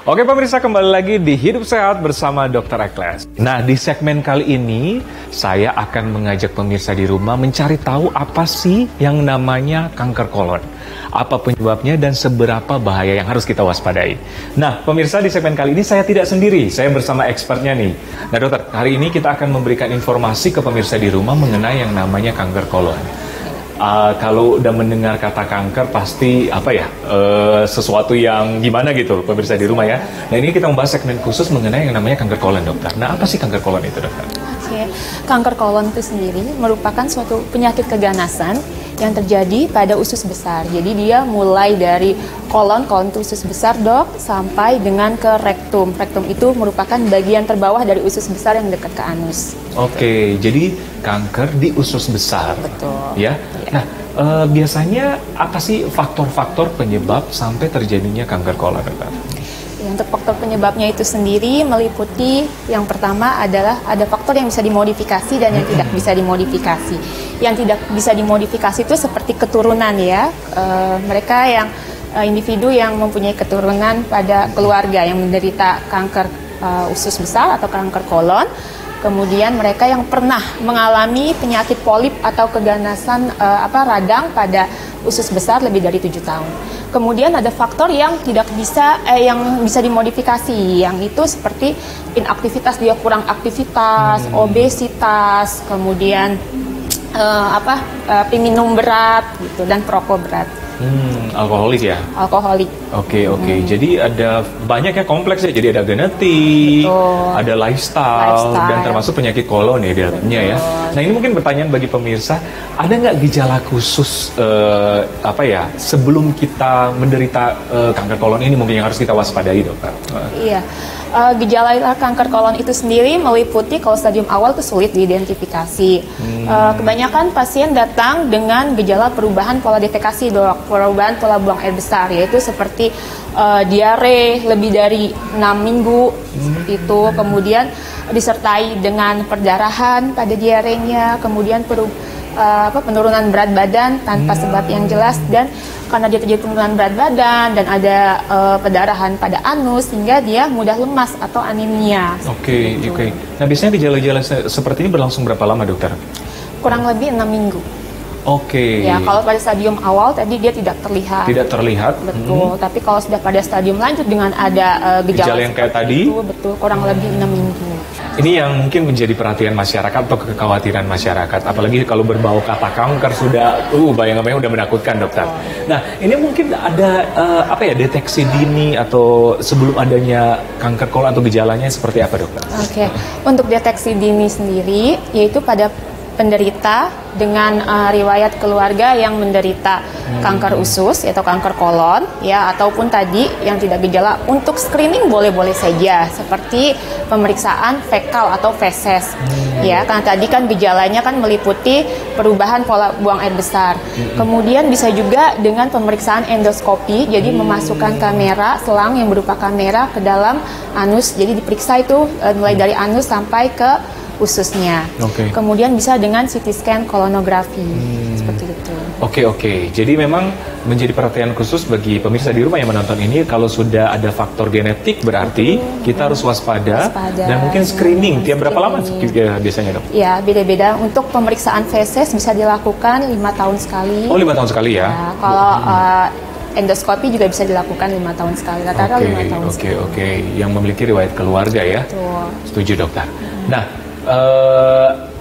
Oke pemirsa, kembali lagi di Hidup Sehat bersama Dr. Ekles. Nah, di segmen kali ini saya akan mengajak pemirsa di rumah mencari tahu apa sih yang namanya kanker kolon. Apa penyebabnya dan seberapa bahaya yang harus kita waspadai. Nah, pemirsa, di segmen kali ini saya tidak sendiri, saya bersama expertnya nih. Nah dokter, hari ini kita akan memberikan informasi ke pemirsa di rumah mengenai yang namanya kanker kolon. Kalau udah mendengar kata kanker pasti sesuatu yang gimana gitu pemirsa di rumah ya. Nah ini kita membahas segmen khusus mengenai yang namanya kanker kolon dokter. Nah apa sih kanker kolon itu dokter? Oke, kanker kolon itu sendiri merupakan suatu penyakit keganasan yang terjadi pada usus besar. Jadi dia mulai dari kolon itu usus besar dok, sampai dengan ke rektum. Rektum itu merupakan bagian terbawah dari usus besar yang dekat ke anus. Oke, jadi kanker di usus besar. Betul. Ya. Nah, biasanya apa sih faktor-faktor penyebab sampai terjadinya kanker kolon dokter? Untuk faktor penyebabnya itu sendiri meliputi yang pertama adalah ada faktor yang bisa dimodifikasi dan yang tidak bisa dimodifikasi. Yang tidak bisa dimodifikasi itu seperti keturunan ya. Mereka yang individu yang mempunyai keturunan pada keluarga yang menderita kanker usus besar atau kanker kolon. Kemudian mereka yang pernah mengalami penyakit polip atau keganasan radang pada usus besar lebih dari 7 tahun. Kemudian ada faktor yang tidak bisa yang bisa dimodifikasi, yang itu seperti inaktivitas, dia kurang aktivitas, obesitas, kemudian peminum berat gitu dan perokok berat. Alkoholik ya? Alkoholik. Oke. Jadi ada banyak ya, kompleks ya. Jadi ada genetik, ada lifestyle, dan termasuk penyakit kolon ya di dalamnya ya. Nah ini mungkin pertanyaan bagi pemirsa, ada nggak gejala khusus sebelum kita menderita kanker kolon ini mungkin yang harus kita waspadai dokter? Iya. Gejala kanker kolon itu sendiri meliputi kalau stadium awal itu sulit diidentifikasi. Kebanyakan pasien datang dengan gejala perubahan pola defekasi dok, perubahan pola buang air besar, yaitu seperti diare lebih dari 6 minggu itu, kemudian disertai dengan perdarahan pada diarenya, kemudian penurunan berat badan tanpa sebab yang jelas, dan karena dia terjadi penurunan berat badan dan ada perdarahan pada anus sehingga dia mudah lemas atau anemia. Oke. Nah biasanya gejala-gejala seperti ini berlangsung berapa lama dokter? Kurang lebih 6 minggu. Oke. Ya, kalau pada stadium awal tadi dia tidak terlihat. Tidak terlihat. Betul. Tapi kalau sudah pada stadium lanjut dengan ada gejala yang kayak tadi, itu, betul, kurang lebih 6 minggu. Ini yang mungkin menjadi perhatian masyarakat atau kekhawatiran masyarakat. Apalagi kalau berbau kata kanker sudah, bayang-bayang udah menakutkan dokter. Nah, ini mungkin ada deteksi dini atau sebelum adanya kanker kolon atau gejalanya seperti apa dokter? Oke. Untuk deteksi dini sendiri, yaitu pada penderita dengan riwayat keluarga yang menderita kanker usus atau kanker kolon ya, ataupun tadi yang tidak gejala, untuk screening boleh-boleh saja seperti pemeriksaan fekal atau feses ya, karena tadi kan gejalanya kan meliputi perubahan pola buang air besar. Kemudian bisa juga dengan pemeriksaan endoskopi, jadi memasukkan kamera, selang yang berupa kamera ke dalam anus, jadi diperiksa itu mulai dari anus sampai ke ususnya. Kemudian bisa dengan CT scan kolonografi seperti itu. Oke. Jadi memang menjadi perhatian khusus bagi pemirsa di rumah yang menonton ini, kalau sudah ada faktor genetik berarti kita harus waspada dan mungkin screening. Tiap berapa lama biasanya dok? Ya, beda-beda. Untuk pemeriksaan feses bisa dilakukan 5 tahun sekali. 5 tahun sekali ya? Kalau endoskopi juga bisa dilakukan 5 tahun sekali. Rata-rata 5 tahun sekali. Oke. Yang memiliki riwayat keluarga ya? Betul. Setuju dokter. Nah,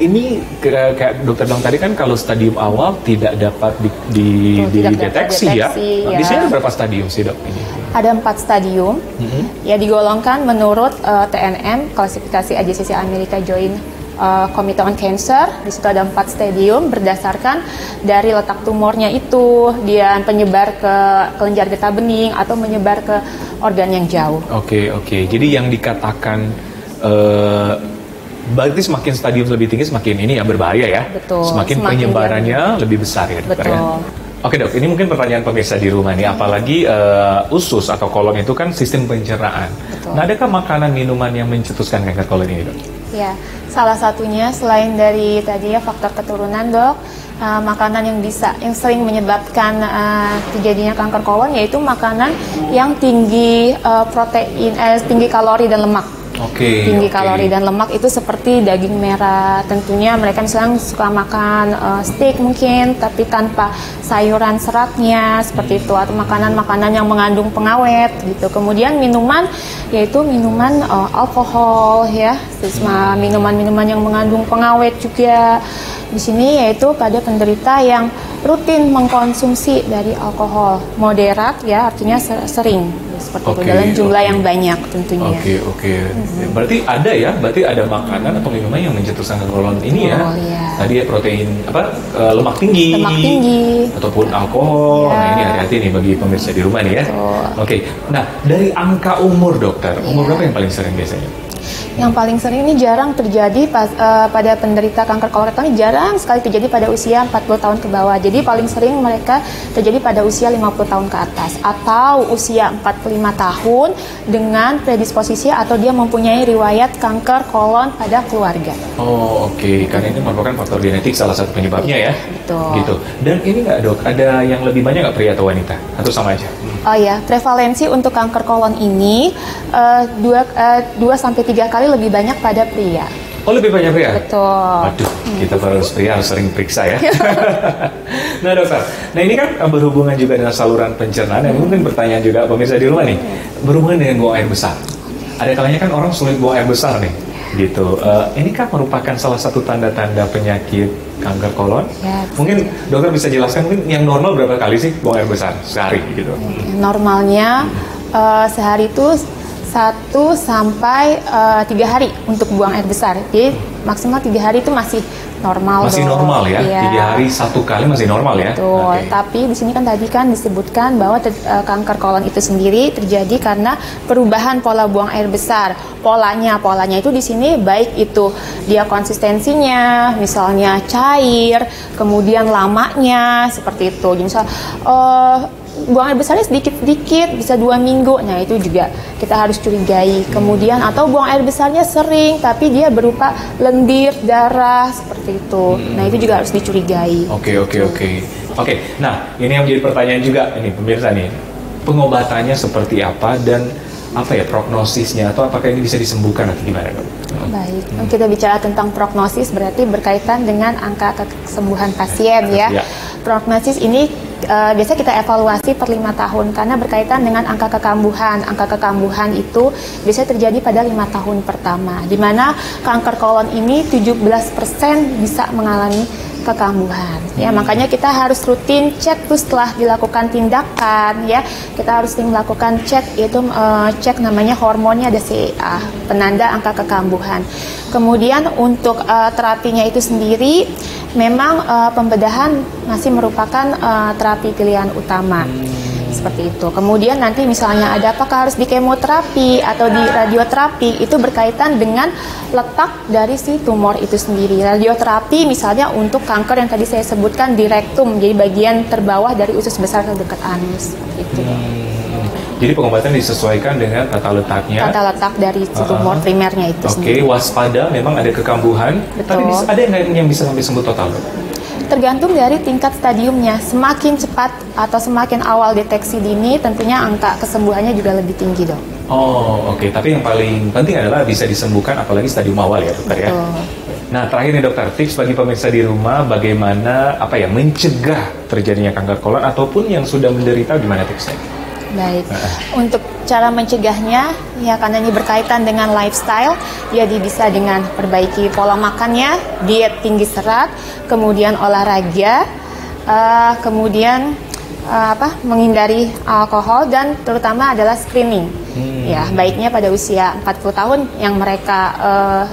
ini kayak dokter bilang tadi kan, kalau stadium awal tidak dapat dideteksi ya. Biasanya ada berapa stadium sih dok ini? Ada 4 stadium. Ya, digolongkan menurut TNM, klasifikasi AJCC Amerika Joint Committee on Cancer. Di situ ada 4 stadium berdasarkan dari letak tumornya itu, dia penyebar ke kelenjar getah bening atau menyebar ke organ yang jauh. Oke. Jadi yang dikatakan berarti semakin stadium lebih tinggi semakin ini ya berbahaya ya. Betul. Semakin penyebarannya lebih besar ya dokter. Betul. Oke dok, ini mungkin pertanyaan pemirsa di rumah nih, apalagi usus atau kolon itu kan sistem pencernaan. Betul. Nah, adakah makanan minuman yang mencetuskan kanker kolon ini dok? Ya, salah satunya selain dari tadi ya faktor keturunan dok, makanan yang sering menyebabkan terjadinya kanker kolon, yaitu makanan yang tinggi protein, tinggi kalori dan lemak. Tinggi kalori dan lemak itu seperti daging merah. Tentunya mereka misalnya suka makan steak mungkin, tapi tanpa sayuran seratnya seperti itu, atau makanan-makanan yang mengandung pengawet gitu. Kemudian minuman, yaitu minuman alkohol ya, minuman-minuman yang mengandung pengawet juga. Di sini yaitu pada penderita yang rutin mengkonsumsi dari alkohol moderat ya, artinya sering seperti itu, dalam jumlah yang banyak tentunya. Berarti ada makanan atau minuman yang mencetuskan kanker kolon ini ya. Tadi ya protein lemak tinggi ataupun alkohol. Nah, ini hati-hati nih bagi pemirsa di rumah nih ya. Nah, dari angka umur dokter, umur berapa yang paling sering biasanya? Yang paling sering ini jarang terjadi pada penderita kanker kolorektal, ini jarang sekali terjadi pada usia 40 tahun ke bawah. Jadi paling sering mereka terjadi pada usia 50 tahun ke atas atau usia 45 tahun dengan predisposisi atau dia mempunyai riwayat kanker kolon pada keluarga. Karena ini merupakan faktor genetik salah satu penyebabnya ya. Betul. Gitu. Dan ini nggak dok, ada yang lebih banyak nggak pria atau wanita? Atau sama aja? Prevalensi untuk kanker kolon ini 2-3 kali lebih banyak pada pria. Lebih banyak pria? Betul. Waduh, kita pria harus sering periksa ya. Nah dokter, nah ini kan berhubungan juga dengan saluran pencernaan, yang mungkin pertanyaan juga pemirsa di rumah nih, berhubungan dengan buang air besar. Ada kalanya kan orang sulit buang air besar nih, gitu. Ini kan merupakan salah satu tanda-tanda penyakit kanker kolon. Mungkin dokter bisa jelaskan mungkin yang normal berapa kali sih buang air besar sehari gitu? Normalnya sehari itu 1 sampai 3 hari untuk buang air besar. Jadi maksimal 3 hari itu masih normal. Masih normal ya? 3 hari 1 kali masih normal ya? Betul. Tapi di sini kan tadi kan disebutkan bahwa kanker kolon itu sendiri terjadi karena perubahan pola buang air besar. Polanya itu di sini baik itu dia konsistensinya, misalnya cair, kemudian lamanya seperti itu. Jadi misal buang air besarnya sedikit-sedikit, bisa 2 minggu, nah itu juga kita harus curigai. Kemudian atau buang air besarnya sering, tapi dia berupa lendir, darah, seperti itu. Nah itu juga harus dicurigai. Oke. Nah ini yang menjadi pertanyaan juga, ini pemirsa nih, pengobatannya seperti apa dan prognosisnya, atau apakah ini bisa disembuhkan atau gimana dok? Baik, kita bicara tentang prognosis berarti berkaitan dengan angka kesembuhan pasien ya. Prognosis ini biasa kita evaluasi per 5 tahun karena berkaitan dengan angka kekambuhan. Angka kekambuhan itu biasanya terjadi pada 5 tahun pertama, di mana kanker kolon ini 17% bisa mengalami kekambuhan ya. Makanya kita harus rutin cek tuh setelah dilakukan tindakan ya. Kita harus melakukan cek, yaitu cek namanya hormonnya ada CEA, penanda angka kekambuhan. Kemudian untuk terapinya itu sendiri memang pembedahan masih merupakan terapi pilihan utama. Seperti itu. Kemudian nanti misalnya ada apakah harus di kemoterapi atau di radioterapi, itu berkaitan dengan letak dari si tumor itu sendiri. Radioterapi misalnya untuk kanker yang tadi saya sebutkan di rektum, jadi bagian terbawah dari usus besar terdekat anus. Itu. Jadi pengobatan disesuaikan dengan tata letaknya. Tata letak dari si tumor primernya itu sendiri. Waspada, memang ada kekambuhan. Betul. Tapi ada yang bisa sampai sembuh total? Tergantung dari tingkat stadiumnya. Semakin cepat atau semakin awal deteksi dini, tentunya angka kesembuhannya juga lebih tinggi dok. Tapi yang paling penting adalah bisa disembuhkan apalagi stadium awal ya dokter ya. Nah terakhir nih dokter, tips bagi pemirsa di rumah bagaimana mencegah terjadinya kanker kolon ataupun yang sudah menderita, gimana tipsnya? Baik, untuk cara mencegahnya ya karena ini berkaitan dengan lifestyle, jadi bisa dengan perbaiki pola makannya, diet tinggi serat, kemudian olahraga, kemudian menghindari alkohol, dan terutama adalah screening. Ya, baiknya pada usia 40 tahun yang mereka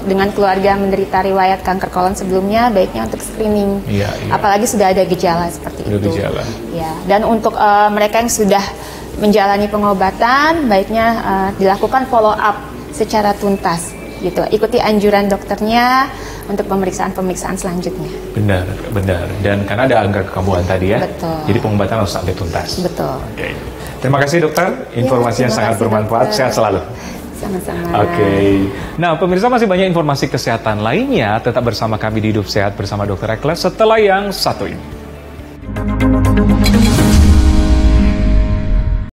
dengan keluarga menderita riwayat kanker kolon sebelumnya, baiknya untuk screening. Apalagi sudah ada gejala seperti itu. Ya, dan untuk mereka yang sudah menjalani pengobatan, baiknya dilakukan follow up secara tuntas gitu. Ikuti anjuran dokternya untuk pemeriksaan selanjutnya. Benar. Dan karena ada angka kekambuhan tadi ya. Betul. Jadi pengobatan harus sampai tuntas. Betul. Terima kasih dokter, informasinya sangat bermanfaat. Sehat selalu. Sama-sama. Oke. Nah, pemirsa, masih banyak informasi kesehatan lainnya. Tetap bersama kami di Hidup Sehat bersama Dr. Ekles setelah yang satu ini.